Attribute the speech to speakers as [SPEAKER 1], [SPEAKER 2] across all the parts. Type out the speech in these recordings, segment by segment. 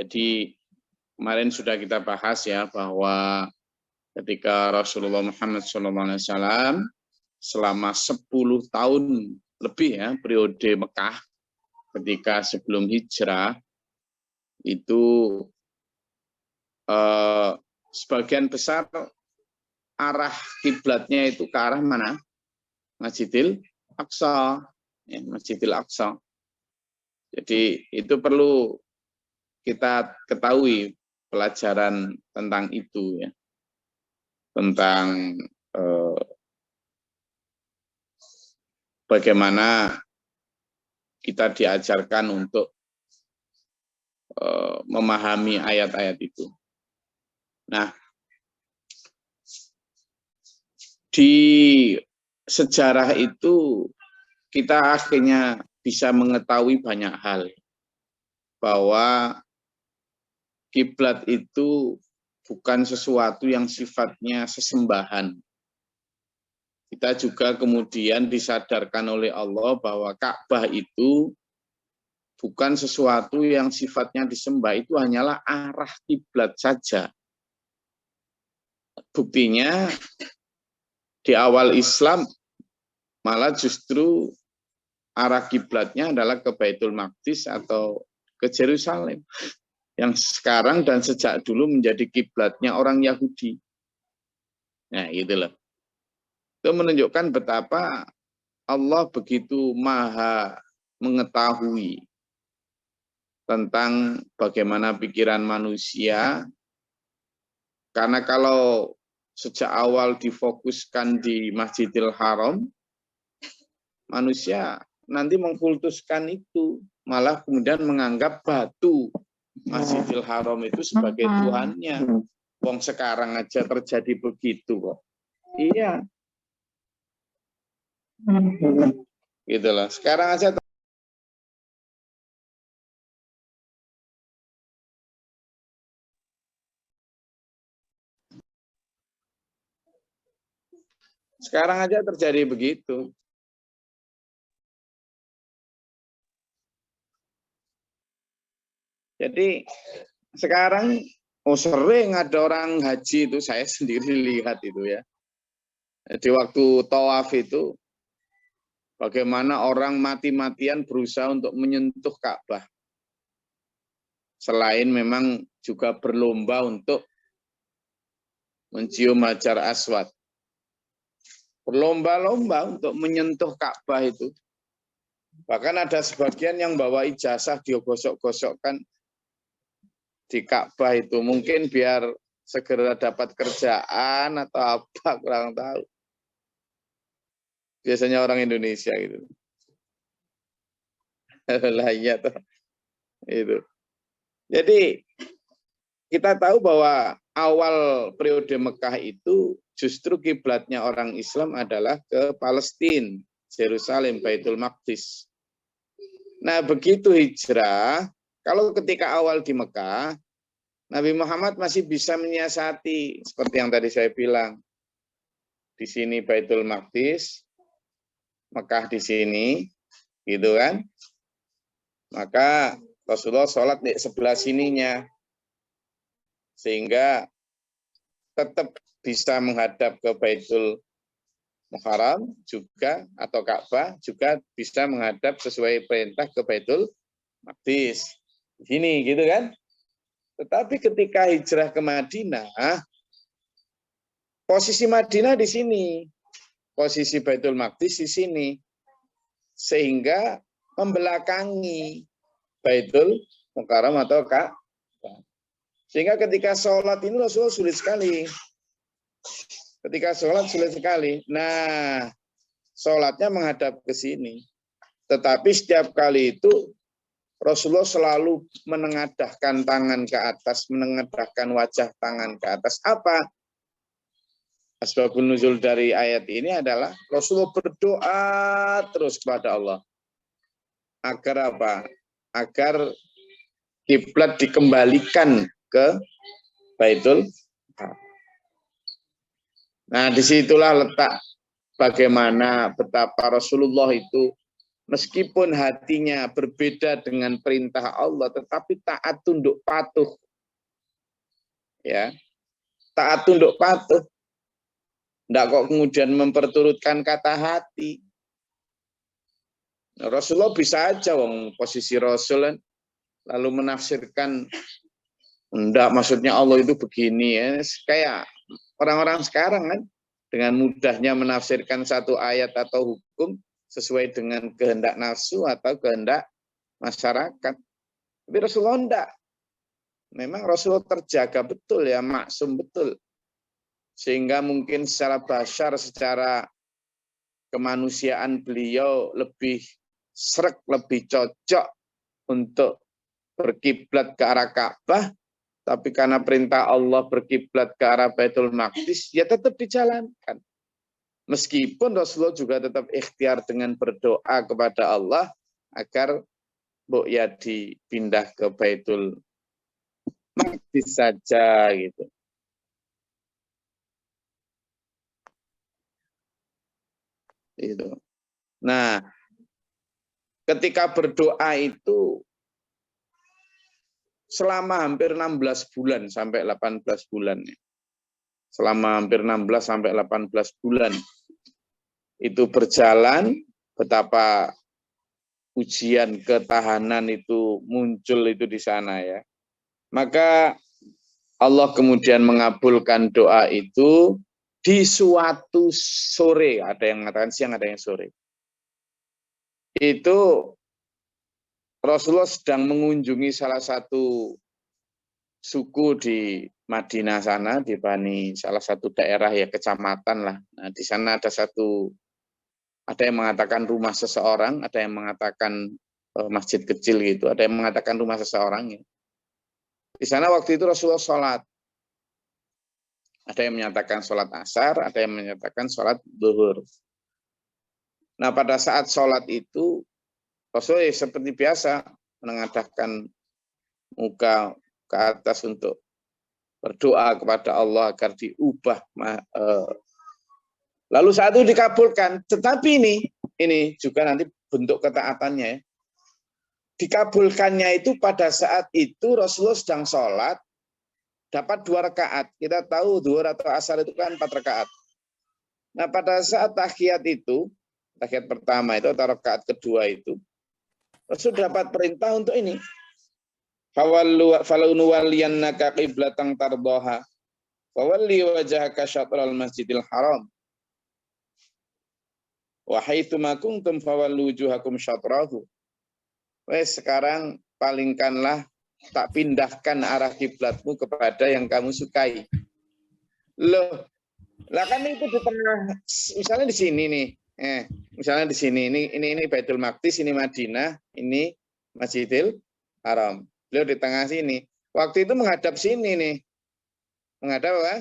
[SPEAKER 1] Jadi kemarin sudah kita bahas ya bahwa ketika Rasulullah Muhammad SAW selama 10 tahun lebih ya periode Mekah ketika sebelum hijrah itu sebagian besar arah kiblatnya itu ke arah mana? Masjidil Aqsa, ya, Masjidil Aqsa. Jadi itu perlu kita ketahui pelajaran tentang itu ya, tentang bagaimana kita diajarkan untuk memahami ayat-ayat itu. Nah, di sejarah itu kita akhirnya bisa mengetahui banyak hal, bahwa kiblat itu bukan sesuatu yang sifatnya sesembahan. Kita juga kemudian disadarkan oleh Allah bahwa Ka'bah itu bukan sesuatu yang sifatnya disembah, itu hanyalah arah kiblat saja. Buktinya di awal Islam malah justru arah kiblatnya adalah ke Baitul Maqdis atau ke Yerusalem, yang sekarang dan sejak dulu menjadi kiblatnya orang Yahudi. Nah, itulah. Itu menunjukkan betapa Allah begitu maha mengetahui tentang bagaimana pikiran manusia. Karena kalau sejak awal difokuskan di Masjidil Haram, manusia nanti mengkultuskan itu, malah kemudian menganggap batu Masjidil Haram itu sebagai Tuhannya. Wong sekarang aja terjadi begitu kok. Iya. Gitulah. Sekarang aja terjadi begitu. Jadi sekarang sering ada orang haji itu, saya sendiri lihat itu ya. Di waktu tawaf itu bagaimana orang mati-matian berusaha untuk menyentuh Ka'bah. Selain memang juga berlomba untuk mencium Hajar Aswad. Berlomba-lomba untuk menyentuh Ka'bah itu. Bahkan ada sebagian yang bawa ijazah dia gosok-gosokkan di Ka'bah itu. Mungkin biar segera dapat kerjaan atau apa, kurang tahu. Biasanya orang Indonesia gitu. Lah iya toh. Itu. Jadi kita tahu bahwa awal periode Mekah itu justru kiblatnya orang Islam adalah ke Palestina, Yerusalem, Baitul Maqdis. Nah, begitu hijrah, kalau ketika awal di Mekah, Nabi Muhammad masih bisa menyiasati seperti yang tadi saya bilang. Di sini Baitul Maqdis, Mekah di sini, gitu kan? Maka Rasulullah sholat di sebelah sininya, sehingga tetap bisa menghadap ke Baitul Muharram juga, atau Ka'bah juga bisa menghadap sesuai perintah ke Baitul Maqdis. Gini, gitu kan? Tetapi ketika hijrah ke Madinah, posisi Madinah di sini, posisi Baitul Maqdis di sini, sehingga membelakangi Baitul Mukarram atau Ka'bah. Sehingga ketika sholat ini Rasulullah sulit sekali. Ketika sholat sulit sekali. Nah, sholatnya menghadap ke sini. Tetapi setiap kali itu Rasulullah selalu menengadahkan tangan ke atas, menengadahkan wajah tangan ke atas. Apa? Asbabun nuzul dari ayat ini adalah Rasulullah berdoa terus kepada Allah. Agar apa? Agar kiblat dikembalikan ke Baitul. Nah, disitulah letak bagaimana betapa Rasulullah itu meskipun hatinya berbeda dengan perintah Allah, tetapi taat tunduk patuh. Ya, taat tunduk patuh. Tidak kok kemudian memperturutkan kata hati. Rasulullah bisa aja wong posisi Rasul lalu menafsirkan enggak, maksudnya Allah itu begini ya. Kayak orang-orang sekarang kan dengan mudahnya menafsirkan satu ayat atau hukum sesuai dengan kehendak nafsu atau kehendak masyarakat. Tapi Rasulullah enggak. Memang Rasulullah terjaga betul ya, maksum betul. Sehingga mungkin secara basyar, secara kemanusiaan beliau lebih srek, lebih cocok untuk berkiblat ke arah Ka'bah, tapi karena perintah Allah berkiblat ke arah Baitul Maqdis, ya tetap dijalankan. Meskipun Rasulullah juga tetap ikhtiar dengan berdoa kepada Allah agar ya dipindah ke Baitul Maqdis saja gitu. Itu. Nah, ketika berdoa itu selama hampir 16 bulan sampai 18 bulan. Selama hampir 16 sampai 18 bulan itu berjalan, betapa ujian ketahanan itu muncul itu di sana ya. Maka Allah kemudian mengabulkan doa itu di suatu sore, ada yang mengatakan siang, ada yang sore. Itu Rasulullah sedang mengunjungi salah satu suku di Madinah sana, di Bani, salah satu daerah ya, kecamatan lah. Nah, di sana ada yang mengatakan rumah seseorang, ada yang mengatakan masjid kecil gitu, ada yang mengatakan rumah seseorang ya. Di sana waktu itu Rasulullah sholat. Ada yang menyatakan sholat asar, ada yang menyatakan sholat zuhur. Nah, pada saat sholat itu, Rasulullah seperti biasa menengadahkan muka ke atas untuk berdoa kepada Allah agar diubah. Lalu saat itu dikabulkan. Tetapi ini juga nanti bentuk ketaatannya ya. Dikabulkannya itu pada saat itu Rasulullah sedang sholat, dapat 2 rakaat. Kita tahu zuhur atau asar itu kan 4 rakaat. Nah, pada saat tahiyat itu, tahiyat pertama itu atau rakaat kedua itu, Rasul dapat perintah untuk ini. Falunu waliyannaka qiblatan tardaha. Fawalli wajhaka syatral masjidil haram. Wa haitsu ma kuntum fawallu wujuhakum syatrahu. Wes sekarang palingkanlah, tak pindahkan arah kiblatmu kepada yang kamu sukai. Loh, lah kan itu di tengah, misalnya di sini nih. Misalnya di sini, ini Baitul Maqdis, ini Madinah, ini Masjidil Haram. Beliau di tengah sini. Waktu itu menghadap sini nih. Menghadap apa?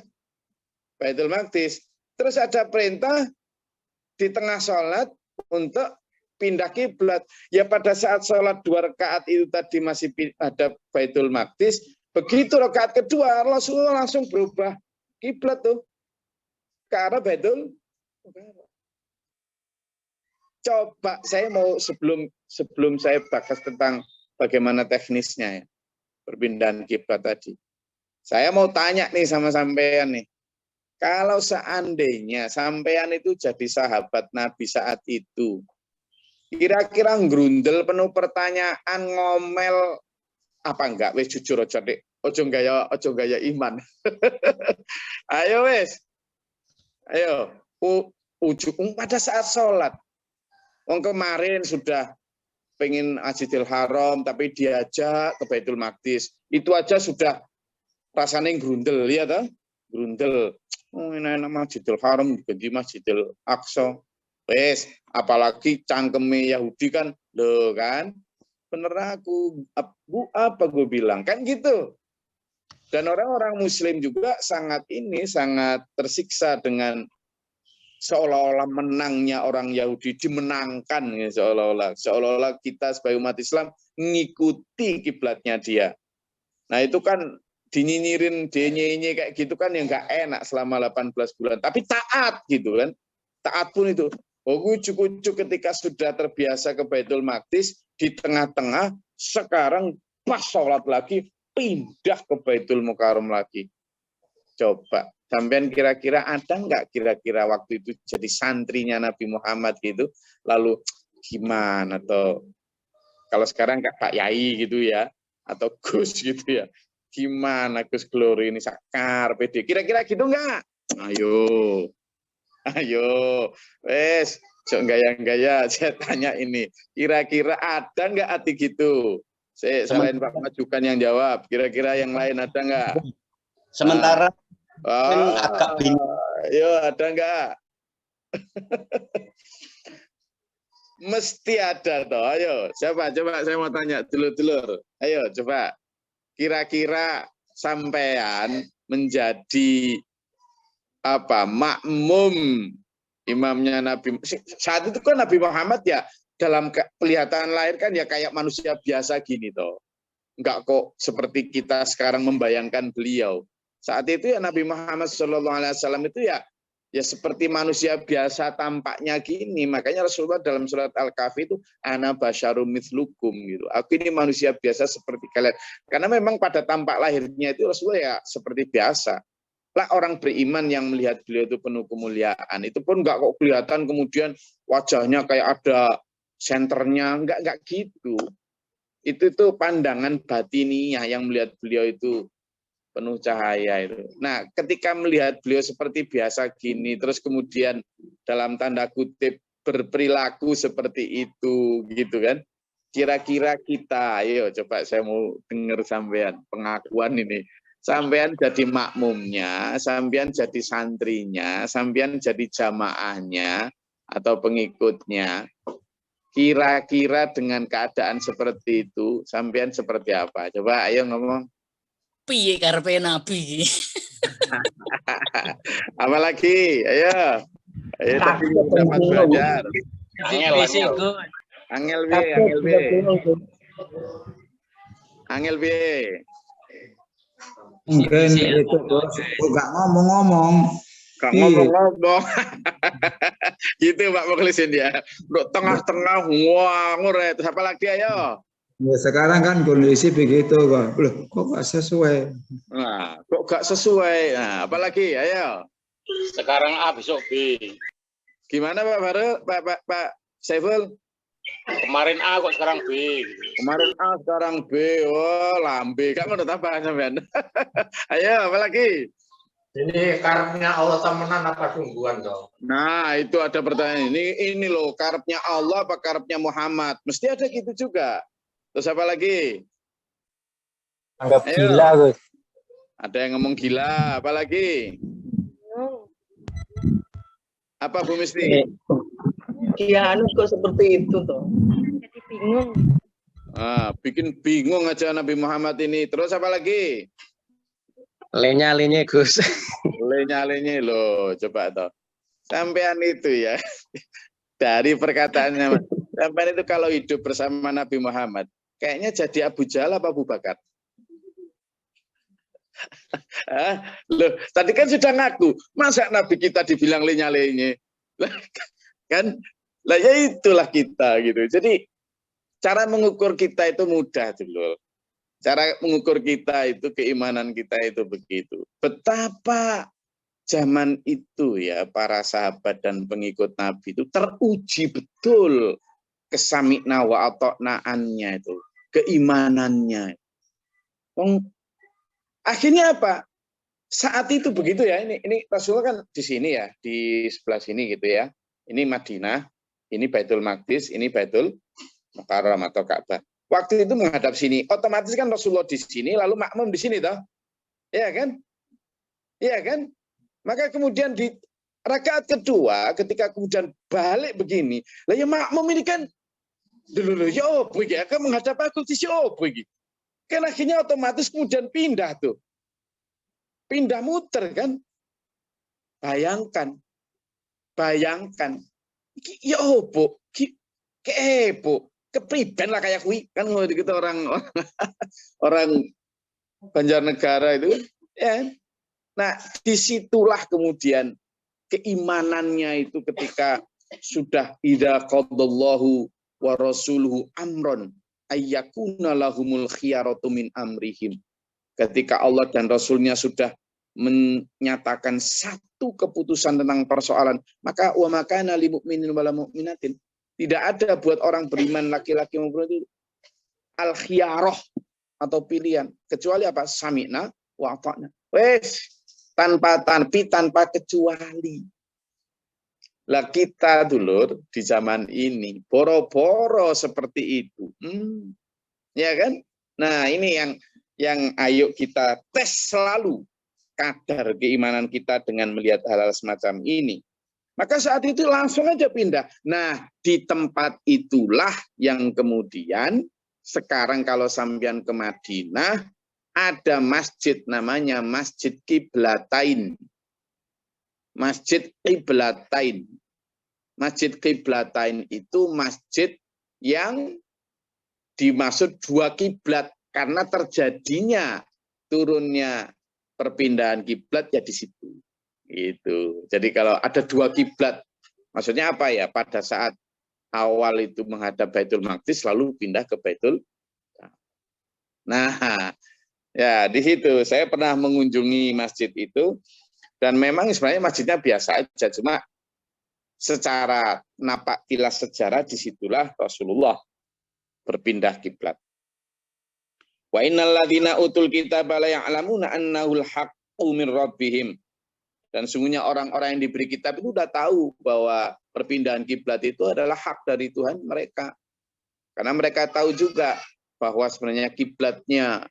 [SPEAKER 1] Baitul Maqdis. Terus ada perintah di tengah sholat untuk pindah kiblat. Ya pada saat sholat 2 rakaat itu tadi masih ada Baitul Maqdis. Begitu rakaat kedua, Rasulullah langsung berubah kiblat tuh ke arah Baitul. Coba saya mau sebelum saya bahas tentang bagaimana teknisnya ya, perpindahan kiblat tadi. Saya mau tanya nih sama sampean nih. Kalau seandainya sampean itu jadi sahabat Nabi saat itu, kira-kira ngerundel penuh pertanyaan, ngomel apa enggak? Wes jujur aja dek, ojo gaya iman. Ayo wes, ayo. Pada saat sholat, kemarin sudah pengen Masjidil Haram, tapi diajak ke Baitul Maqdis. Itu aja sudah rasanya grundel, ya toh? Grundel. Oh, ini Masjidil Haram diganti Masjidil Aqsa. Wes, apalagi cangkeme Yahudi kan, loh kan? Bener aku, apa gue bilang? Kan gitu. Dan orang-orang Muslim juga sangat tersiksa dengan seolah-olah menangnya orang Yahudi, dimenangkan ya, seolah-olah kita sebagai umat Islam mengikuti kiblatnya dia. Nah itu kan dinyinyirin, denye kayak gitu kan yang nggak enak selama 18 bulan. Tapi taat gitu kan, taat pun itu. Kucu-kucu ketika sudah terbiasa ke Baitul Maqdis, di tengah-tengah sekarang pas sholat lagi pindah ke Baitul Mukarram lagi. Coba, sampean kira-kira ada nggak kira-kira waktu itu jadi santrinya Nabi Muhammad gitu, lalu gimana atau kalau sekarang Pak Yai gitu ya, atau Gus gitu ya, gimana Gus Glory ini sakar PD, kira-kira gitu nggak? Ayo, wes, gaya-gaya saya tanya ini, kira-kira ada nggak hati gitu? Selain Pak Majukan yang jawab, kira-kira yang lain ada nggak?
[SPEAKER 2] Sementara agak bingung.
[SPEAKER 1] Ayo, ada nggak? Mesti ada toh. Ayo, siapa? Coba saya mau tanya dulur-dulur. Ayo, coba. Kira-kira sampean menjadi apa? Makmum imamnya Nabi. Saat itu kan Nabi Muhammad ya dalam kelihatan lahir kan ya kayak manusia biasa gini toh. Enggak kok seperti kita sekarang membayangkan beliau. Saat itu ya Nabi Muhammad SAW itu ya seperti manusia biasa tampaknya gini. Makanya Rasulullah dalam surat Al-Kahfi itu ana basyarum mitslukum gitu. Aku ini manusia biasa seperti kalian. Karena memang pada tampak lahirnya itu Rasulullah ya seperti biasa. Lah orang beriman yang melihat beliau itu penuh kemuliaan. Itu pun enggak kok kelihatan kemudian wajahnya kayak ada senternya, enggak gitu. Itu pandangan batiniah yang melihat beliau itu penuh cahaya itu. Nah, ketika melihat beliau seperti biasa gini, terus kemudian dalam tanda kutip berperilaku seperti itu, gitu kan? Kira-kira kita, ayo coba saya mau dengar sampean pengakuan ini. Sampean jadi makmumnya, sampean jadi santrinya, sampean jadi jamaahnya atau pengikutnya. Kira-kira dengan keadaan seperti itu, sampean seperti apa? Coba ayo ngomong.
[SPEAKER 3] Piye karepe Nabi?
[SPEAKER 1] Apalagi, ayo. Ayo tapi dapat belajar. Angel B.
[SPEAKER 4] Mungkin itu enggak ngomong-ngomong.
[SPEAKER 1] Gak ngomong-ngomong. Gitu Pak Mukhlisin ya. Untuk tengah-tengah ngure. Terus apa lagi ayo?
[SPEAKER 4] Ya sekarang kan kondisi begitu kok. Loh, kok gak sesuai?
[SPEAKER 1] Nah, kok gak sesuai? Nah, apalagi? Ayo.
[SPEAKER 2] Sekarang A besok B.
[SPEAKER 1] Gimana Pak Baru? Pak Saiful?
[SPEAKER 2] Kemarin A kok sekarang B.
[SPEAKER 1] Kemarin A sekarang B. Oh, lambe. Gak mau tambah sampean. Ayo, apalagi?
[SPEAKER 5] Ini karepnya Allah temenan apa sungguhan dong?
[SPEAKER 1] Nah, itu ada pertanyaan. Ini loh, karepnya Allah apa karepnya Muhammad? Mesti ada gitu juga. Terus apa lagi?
[SPEAKER 5] Anggap gila, Gus.
[SPEAKER 1] Ada yang ngomong gila, apa lagi? Apa Bu Misti?
[SPEAKER 6] Iya, anu kok seperti itu toh. Jadi bingung.
[SPEAKER 1] Bikin bingung aja Nabi Muhammad ini. Terus apa lagi?
[SPEAKER 5] Lenya Gus.
[SPEAKER 1] Lenya loh, coba toh. Sampean itu ya. Dari perkataannya, sampean itu kalau hidup bersama Nabi Muhammad, kayaknya jadi Abu Jahal apa Abu Bakar? Loh, tadi kan sudah ngaku, masa Nabi kita dibilang lenya-lenye? Kan, lah ya itulah kita gitu. Jadi cara mengukur kita itu mudah dulu. Cara mengukur kita itu keimanan kita itu begitu. Betapa zaman itu ya para sahabat dan pengikut Nabi itu teruji betul kesami'na wa ata'naannya itu, keimanannya. Akhirnya apa? Saat itu begitu ya, ini Rasulullah kan di sini ya, di sebelah sini gitu ya. Ini Madinah, ini Baitul Maqdis, ini Baitul Mukarram atau Ka'bah. Waktu itu menghadap sini, otomatis kan Rasulullah di sini, lalu makmum di sini toh. Iya kan? Iya kan? Maka kemudian di rakaat kedua, ketika kemudian balik begini, lah ya makmum ini kan dulu ya opo iki, kan menghadap aku di opo iki. Kan akhirnya otomatis kemudian pindah tuh. Pindah muter kan. Bayangkan. Ya opo, kepo, kepriben lah kayak kui kan kalau kita orang Banjarnegara itu ya. Nah, disitulah kemudian keimanannya itu ketika sudah idza qadallahu wa rasuluhu amron ayyakuna lahumul khiyaratu min amrihim. Ketika Allah dan Rasulnya sudah menyatakan satu keputusan tentang persoalan, maka wa makana lil mu'minin wal mu'minatin, tidak ada buat orang beriman laki-laki maupun itu al khiyarah atau pilihan, kecuali apa? Sami'na wa ata'na. Wes, tanpa kecuali. Lah kita dulur di zaman ini boro-boro seperti itu. Ya kan? Nah, ini yang ayo kita tes selalu kadar keimanan kita dengan melihat hal-hal semacam ini. Maka saat itu langsung aja pindah. Nah, di tempat itulah yang kemudian sekarang kalau sampean ke Madinah ada masjid namanya Masjid Qiblatain. Masjid Qiblatain. Masjid Qiblatain itu masjid yang dimaksud dua kiblat karena terjadinya turunnya perpindahan kiblat ya di situ. Itu. Jadi kalau ada dua kiblat, maksudnya apa ya? Pada saat awal itu menghadap Baitul Maqdis lalu pindah ke Baitul. Nah, ya di situ saya pernah mengunjungi masjid itu dan memang sebenarnya masjidnya biasa aja, cuma secara napak tilas sejarah disitulah Rasulullah berpindah kiblat. Wa innal ladzina utul kitaba la ya'lamuna annahul haqqu min rabbihim. Dan sungguhnya orang-orang yang diberi kitab itu sudah tahu bahwa perpindahan kiblat itu adalah hak dari Tuhan mereka. Karena mereka tahu juga bahwa sebenarnya kiblatnya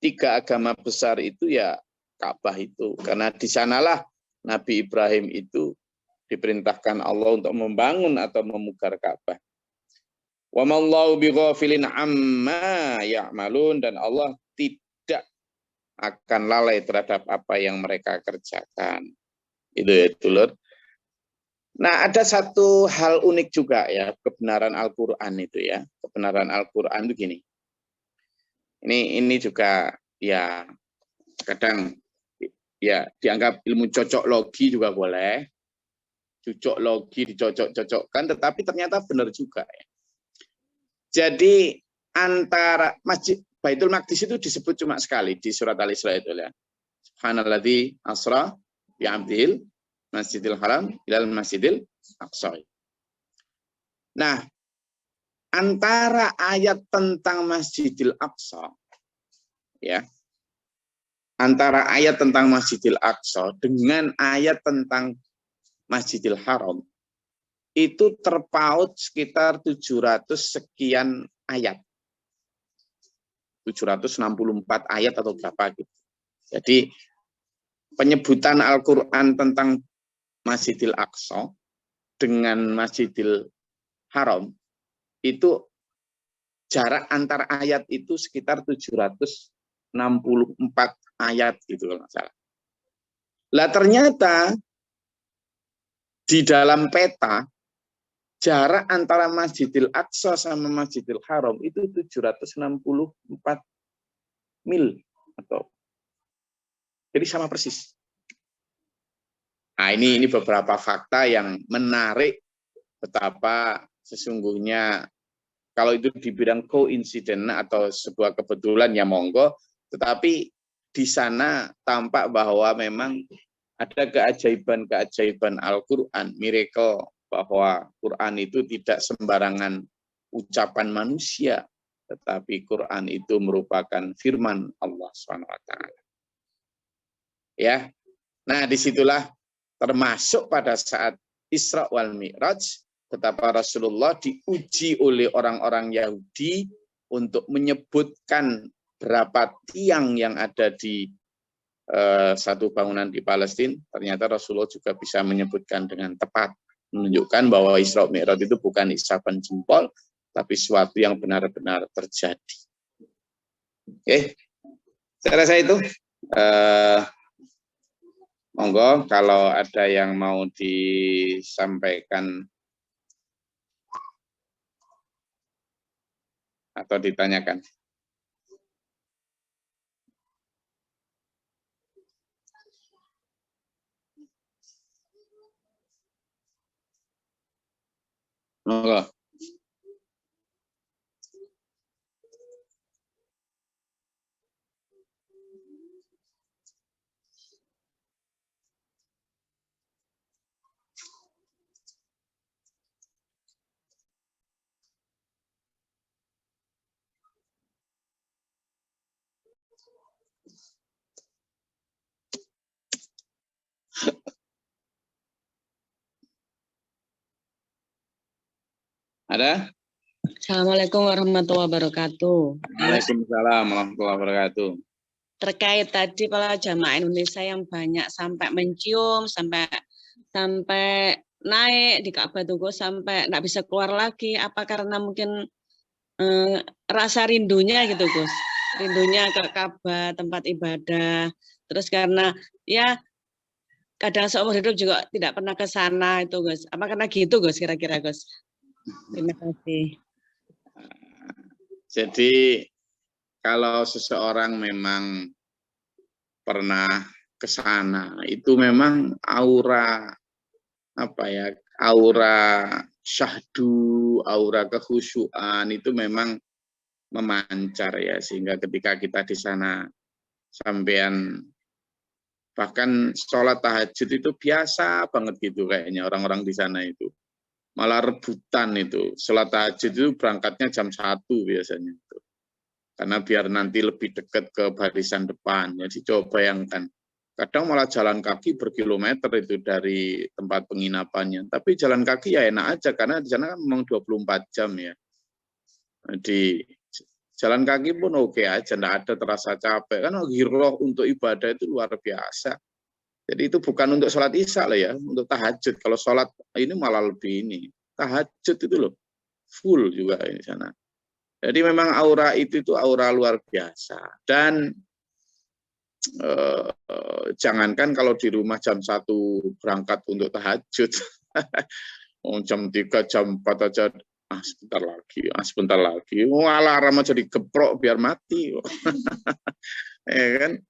[SPEAKER 1] tiga agama besar itu ya Ka'bah itu. Karena di sanalah Nabi Ibrahim itu diperintahkan Allah untuk membangun atau memugar Ka'bah. Wa mallahu bighafilin amma ya'malun, dan Allah tidak akan lalai terhadap apa yang mereka kerjakan. Itu ya, dulur. Nah, ada satu hal unik juga ya, kebenaran Al-Qur'an itu ya. Kebenaran Al-Qur'an itu gini. Ini juga ya kadang ya dianggap ilmu cocok logi juga boleh. Cocok logi dicocok-cocokkan, tetapi ternyata benar juga ya. Jadi antara Masjid Baitul Maqdis itu disebut cuma sekali di surat Al-Isra itu ya. Subhanalladzi asra bi 'abdil Masjidil Haram ilal Masjidil Aqsa. Nah, antara ayat tentang Masjidil Aqsa ya. Antara ayat tentang Masjidil Aqsa dengan ayat tentang Masjidil Haram itu terpaut sekitar 700 sekian ayat. 764 ayat atau berapa gitu. Jadi penyebutan Al-Qur'an tentang Masjidil Aqsa dengan Masjidil Haram itu jarak antar ayat itu sekitar 764 ayat gitu kalau nggak salah. Lah ternyata di dalam peta jarak antara Masjidil Aqsa sama Masjidil Haram itu 764 mil atau jadi sama persis. Nah, ini beberapa fakta yang menarik betapa sesungguhnya kalau itu dibilang koinsiden atau sebuah kebetulan ya monggo, tetapi di sana tampak bahwa memang ada keajaiban-keajaiban Al-Qur'an, miracle, bahwa Quran itu tidak sembarangan ucapan manusia, tetapi Quran itu merupakan firman Allah SWT. Ya, nah disitulah termasuk pada saat Isra wal Mi'raj, betapa Rasulullah diuji oleh orang-orang Yahudi untuk menyebutkan berapa tiang yang ada di satu bangunan di Palestina. Ternyata Rasulullah juga bisa menyebutkan dengan tepat, menunjukkan bahwa Isra Mi'raj itu bukan isapan jempol, tapi sesuatu yang benar-benar terjadi. Oke, saya rasa itu. Monggo kalau ada yang mau disampaikan atau ditanyakan. Monggo. Ada?
[SPEAKER 7] Assalamualaikum warahmatullahi wabarakatuh.
[SPEAKER 1] Waalaikumsalam warahmatullahi wabarakatuh.
[SPEAKER 7] Terkait tadi para jamaah Indonesia yang banyak sampai mencium, sampai naik di Ka'bah Tugu sampai nggak bisa keluar lagi, apa karena mungkin rasa rindunya gitu Gus, rindunya ke Ka'bah tempat ibadah, terus karena ya kadang seumur hidup juga tidak pernah ke sana itu Gus, apa karena gitu Gus kira-kira Gus? Terima kasih.
[SPEAKER 1] Jadi kalau seseorang memang pernah ke sana, itu memang aura syahdu, aura kekhusyuan itu memang memancar ya, sehingga ketika kita di sana sampean bahkan sholat tahajud itu biasa banget gitu kayaknya orang-orang di sana itu. Malah rebutan itu. Sholat tahajud itu berangkatnya jam 1 biasanya itu. Karena biar nanti lebih dekat ke barisan depan. Jadi coba bayangkan. Kadang malah jalan kaki berkilometer itu dari tempat penginapannya. Tapi jalan kaki ya enak aja karena di sana kan memang 24 jam ya. Jadi jalan kaki pun oke aja, enggak ada terasa capek. Kan giroh untuk ibadah itu luar biasa. Jadi itu bukan untuk sholat isya lah ya, untuk tahajud. Kalau sholat ini malah lebih ini. Tahajud itu loh, full juga di sana. Jadi memang aura itu aura luar biasa. Dan jangankan kalau di rumah jam 1 berangkat untuk tahajud. Jam 3, jam 4 aja, sebentar lagi. Alarm aja digeprok biar mati. Ya kan?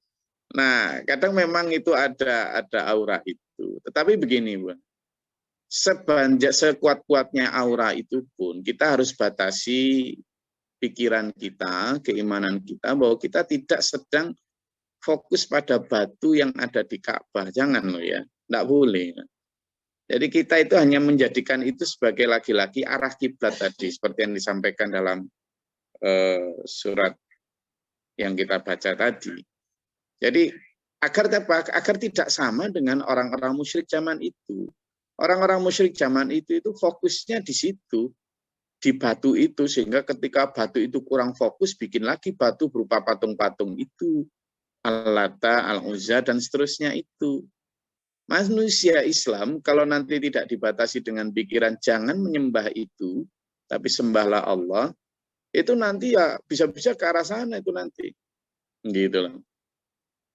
[SPEAKER 1] Nah, kadang memang itu ada aura itu. Tetapi begini, Bang. Sekuat-kuatnya aura itu pun kita harus batasi pikiran kita, keimanan kita bahwa kita tidak sedang fokus pada batu yang ada di Ka'bah. Jangan loh ya, enggak boleh. Jadi kita itu hanya menjadikan itu sebagai lagi-lagi arah kiblat tadi seperti yang disampaikan dalam surat yang kita baca tadi. Jadi agar tidak sama dengan orang-orang musyrik zaman itu. Orang-orang musyrik zaman itu fokusnya di situ, di batu itu, sehingga ketika batu itu kurang fokus, bikin lagi batu berupa patung-patung itu, Al-Lata, Al-Uzza, dan seterusnya itu. Manusia Islam, kalau nanti tidak dibatasi dengan pikiran, jangan menyembah itu, tapi sembahlah Allah, itu nanti ya bisa-bisa ke arah sana itu nanti. Gitu loh.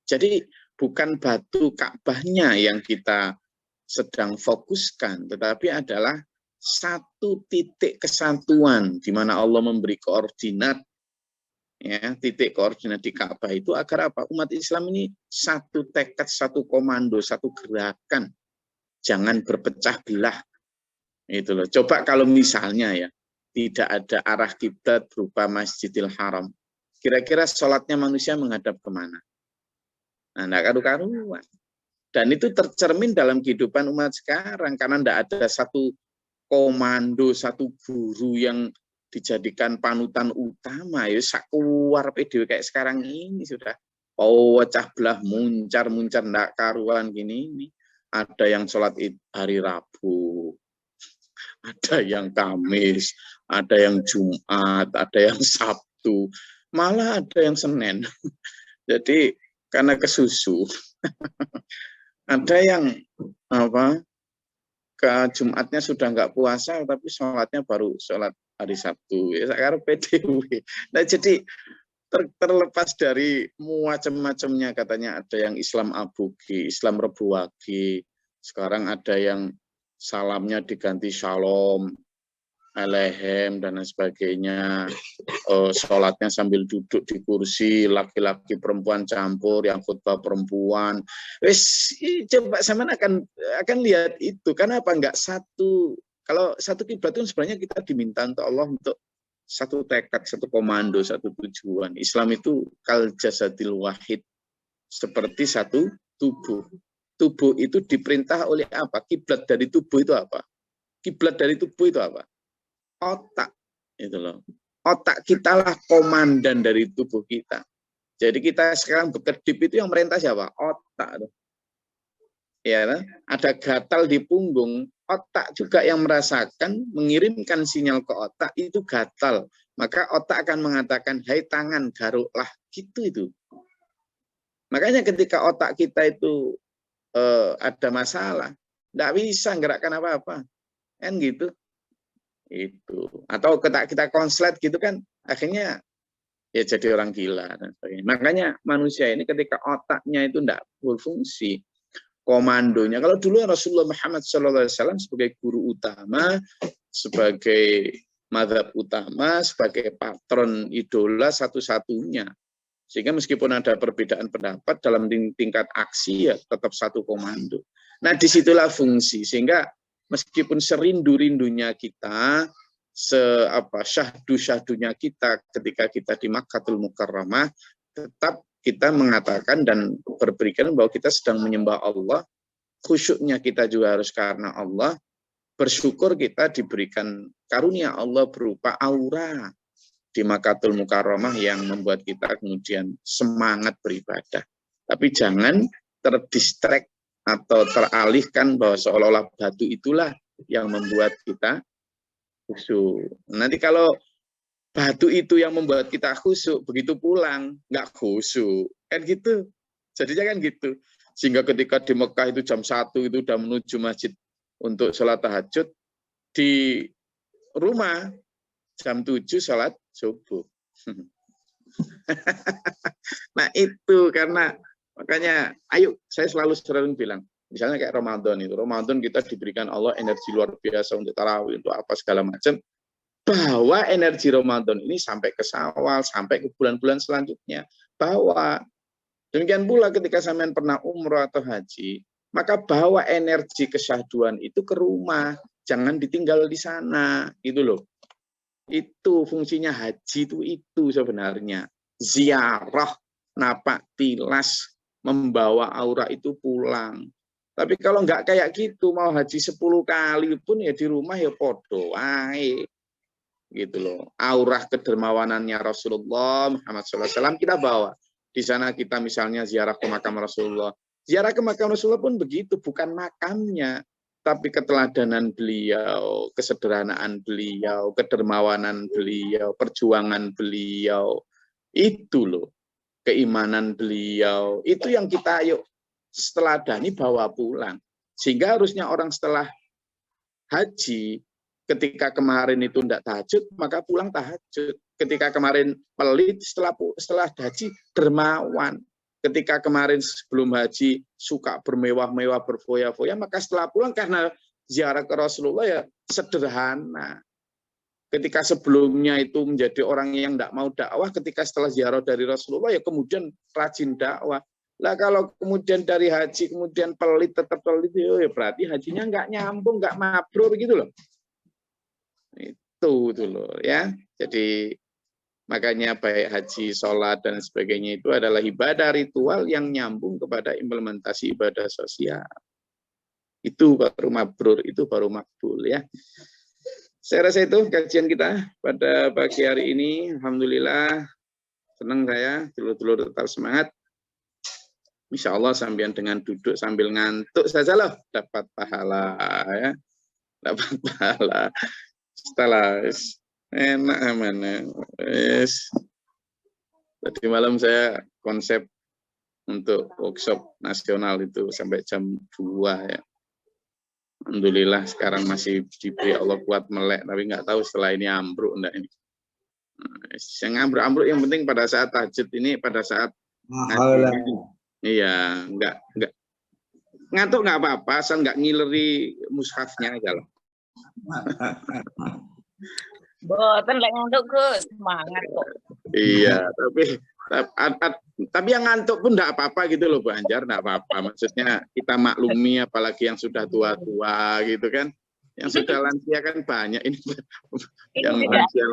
[SPEAKER 1] Jadi bukan batu Ka'bahnya yang kita sedang fokuskan, tetapi adalah satu titik kesatuan di mana Allah memberi koordinat, ya, titik koordinat di Ka'bah itu agar apa? Umat Islam ini satu tekad, satu komando, satu gerakan, jangan berpecah belah. Itu loh. Coba kalau misalnya ya tidak ada arah kiblat berupa Masjidil Haram, kira-kira sholatnya manusia menghadap kemana? Nah, enggak karu-karuan. Dan itu tercermin dalam kehidupan umat sekarang, karena tidak ada satu komando, satu guru yang dijadikan panutan utama. Ya, sakuar PDW kayak sekarang ini sudah. Oh, wacah belah, muncar, enggak karuan gini. Ini. Ada yang sholat hari Rabu, ada yang Kamis, ada yang Jumat, ada yang Sabtu, malah ada yang Senin. Jadi, karena kesusu. Ada yang ke Jumatnya sudah nggak puasa, tapi sholatnya baru sholat hari Sabtu. Ya, sekarang PDW. Nah, jadi terlepas dari macam-macamnya, katanya ada yang Islam Abugi, Islam Rebuwagi. Sekarang ada yang salamnya diganti Shalom, Alehem, dan lain sebagainya. Sholatnya sambil duduk di kursi, laki-laki perempuan campur, yang khutbah perempuan. Wes, coba sama akan lihat itu. Kenapa enggak satu? Kalau satu kiblat itu sebenarnya kita diminta untuk Allah untuk satu tekad, satu komando, satu tujuan. Islam itu kal jasadil wahid, seperti satu tubuh. Tubuh itu diperintah oleh apa? Kiblat dari tubuh itu apa? Kiblat dari tubuh itu apa? Otak. Itu loh. Otak kita lah komandan dari tubuh kita. Jadi kita sekarang berkedip itu yang merintah siapa? Otak. Ya, ada gatal di punggung, otak juga yang merasakan, mengirimkan sinyal ke otak itu gatal. Maka otak akan mengatakan, hai tangan, garuklah. Gitu itu. Makanya ketika otak kita itu ada masalah, tidak bisa gerakkan apa-apa. Kan gitu. Itu. Atau kita konslet gitu kan, akhirnya ya jadi orang gila dan sebagainya. Makanya manusia ini ketika otaknya itu tidak berfungsi, komandonya. Kalau dulu Rasulullah Muhammad SAW sebagai guru utama, sebagai mazhab utama, sebagai patron idola satu-satunya. Sehingga meskipun ada perbedaan pendapat dalam tingkat aksi, ya tetap satu komando. Nah, disitulah fungsi. Sehingga meskipun serindu-rindunya kita, syahdu-syahdunya kita ketika kita di Makkahul Mukarramah, tetap kita mengatakan dan berberikan bahwa kita sedang menyembah Allah, khusyuknya kita juga harus karena Allah, bersyukur kita diberikan karunia Allah berupa aura di Makkahul Mukarramah yang membuat kita kemudian semangat beribadah. Tapi jangan terdistract atau teralihkan bahwa seolah-olah batu itulah yang membuat kita khusyuk. Nanti kalau batu itu yang membuat kita khusyuk, begitu pulang nggak khusyuk, kan gitu. Jadinya kan gitu. Sehingga ketika di Mekah itu jam 1 itu udah menuju masjid untuk sholat tahajud, di rumah jam 7 sholat subuh. Nah itu karena makanya, ayo saya selalu bilang, misalnya kayak Ramadan itu, Ramadan kita diberikan Allah energi luar biasa untuk tarawih, untuk apa segala macam. Bawa energi Ramadan ini sampai ke Syawal, sampai ke bulan-bulan selanjutnya. Bawa. Demikian pula ketika sampean pernah umroh atau haji, maka bawa energi kesyahduan itu ke rumah. Jangan ditinggal di sana. Gitu loh. Itu fungsinya haji itu sebenarnya. Ziarah, napak tilas, membawa aura itu pulang. Tapi kalau nggak kayak gitu, mau haji 10 kali pun ya di rumah ya podo wae. Gitu loh, aura kedermawanannya Rasulullah Muhammad SAW kita bawa. Di sana kita misalnya ziarah ke makam Rasulullah. Ziarah ke makam Rasulullah pun begitu, bukan makamnya, tapi keteladanan beliau, kesederhanaan beliau, kedermawanan beliau, perjuangan beliau. Itu loh, keimanan beliau. Itu yang kita yuk seteladani bawa pulang. Sehingga harusnya orang setelah haji, ketika kemarin itu tidak tahajud, maka pulang tahajud. Ketika kemarin pelit, setelah haji dermawan. Ketika kemarin sebelum haji suka bermewah-mewah, berfoya-foya, maka setelah pulang karena ziarah ke Rasulullah ya sederhana. Ketika sebelumnya itu menjadi orang yang tidak mau dakwah, ketika setelah ziarah dari Rasulullah ya kemudian rajin dakwah. Lah kalau kemudian dari haji kemudian pelit, tetap pelit, ya berarti hajinya nggak nyambung, nggak mabrur gitu loh. Itu loh ya. Jadi makanya baik haji, sholat dan sebagainya itu adalah ibadah ritual yang nyambung kepada implementasi ibadah sosial. Itu baru mabrur, itu baru makbul ya. Saya rasa itu kajian kita pada pagi hari ini. Alhamdulillah senang saya, dulur-dulur tetap semangat. Insya Allah sambil dengan duduk sambil ngantuk saja loh dapat pahala ya, dapat pahala. Setelah enak mana, tadi malam saya konsep untuk workshop nasional itu sampai jam 2 ya. Alhamdulillah sekarang masih diberi Allah kuat melek, tapi nggak tahu setelah ini ambruk enggak ini. Yang ambruk-ambruk yang penting pada saat tahajud ini, pada saat iya, enggak ngantuk nggak apa-apa, asal nggak ngileri mushafnya aja lah.
[SPEAKER 3] Boten lek ngantuk Gus, semangat kok.
[SPEAKER 1] Iya, tapi yang ngantuk pun enggak apa-apa gitu loh Bu Anjar, enggak apa-apa. Maksudnya kita maklumi apalagi yang sudah tua-tua gitu kan. Yang sudah lansia kan banyak ini. Yang
[SPEAKER 3] Ini
[SPEAKER 1] lansia.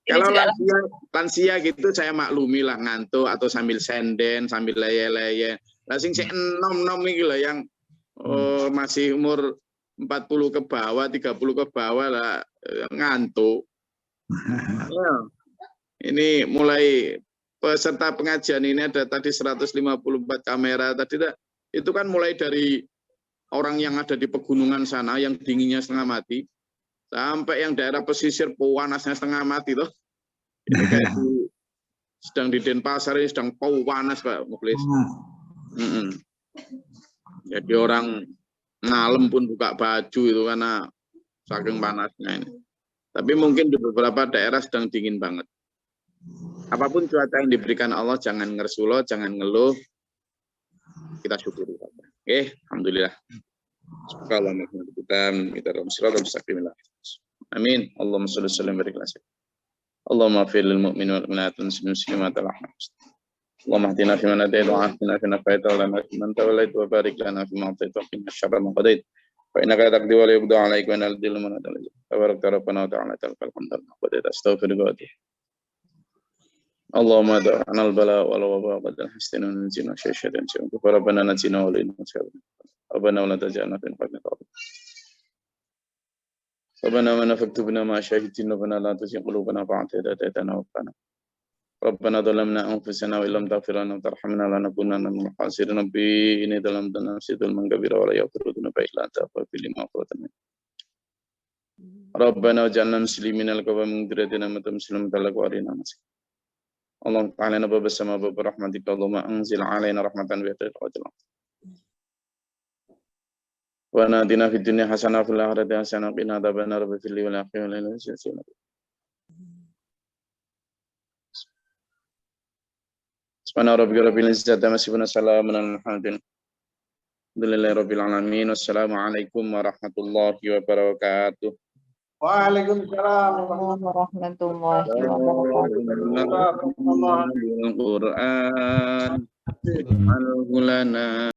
[SPEAKER 1] Kalau
[SPEAKER 3] juga
[SPEAKER 1] lansia gitu saya maklumi lah ngantuk atau sambil senden, sambil leye-leye. Lah sing enom-enom iki lho yang masih umur 40 ke bawah, 30 ke bawah lah ngantuk. Ya. Ini mulai peserta pengajian ini ada tadi 154 kamera tadi itu kan mulai dari orang yang ada di pegunungan sana yang dinginnya setengah mati sampai yang daerah pesisir panasnya setengah mati tuh. Ini kayak sedang di Denpasar ini sedang panas Pak Mukhlis. Jadi orang ngalem pun buka baju itu karena saking panasnya ini. Tapi mungkin di beberapa daerah sedang dingin banget. Apapun cuaca yang diberikan Allah, jangan ngersulo, jangan ngeluh. Kita syukuri. Oke, alhamdulillah. Amin. Allahumma shalli wa sallim wa barik ala Allahumma fir lil mu'minin wal mu'minat wal muslimat wal Allahumma hdina fi man hadayt wa afina fi man afayt wa lana fi man tawallayt wa barik lana fi ma atayt wa qina syarra ma qadayt. Fa innaka taqdi wa la yuqda 'alaik wa antal dhillu man adal. Tabarakta rabbana wa ta'ala ta'ala alhamdulillah. Astaghfiruka wa atubu. Allahumma da'ana al-bala wal waba wa qad hastina najina syai'an syai'an. Rabbana najina wa lana Rabbana wa la taj'alna fi qadna ta'ala. Rabbana wa nafaktubna ma syahidin rabbana la tuzigh qulubana ba'da idh hadaytana wa hab lana Rabbana zalamna anfusana wa illam taghfir lana wa tarhamna lanakunanna minal khasirin. Rabbi inni zalamtu nafsi dzulman kabira wa la yaghfiru dzunuba illa anta faghfir li ma farratna. Rabbana waj'alna muslimina laka wa min dhurriyyatina ummatan muslimatan laka wa arina nasik. Allah ta'ala nabab as-sama wa rahmatika Allahumma anzil 'alaina rahmatan wa tawajjal. Wa natina fid dunya hasanah wa fil akhirati hasanah wa qina adzabannar. Rabbi fil li wa akhi wa lana jami'an. Subhana rabbika rabbil izzati amma yasifun, salamun alal mursalin. Alhamdulillahi rabbil alamin. Wassalamualaikum warahmatullahi wabarakatuh.
[SPEAKER 5] Waalaikumsalam
[SPEAKER 3] warahmatullahi wabarakatuh.
[SPEAKER 1] Al-Qur'an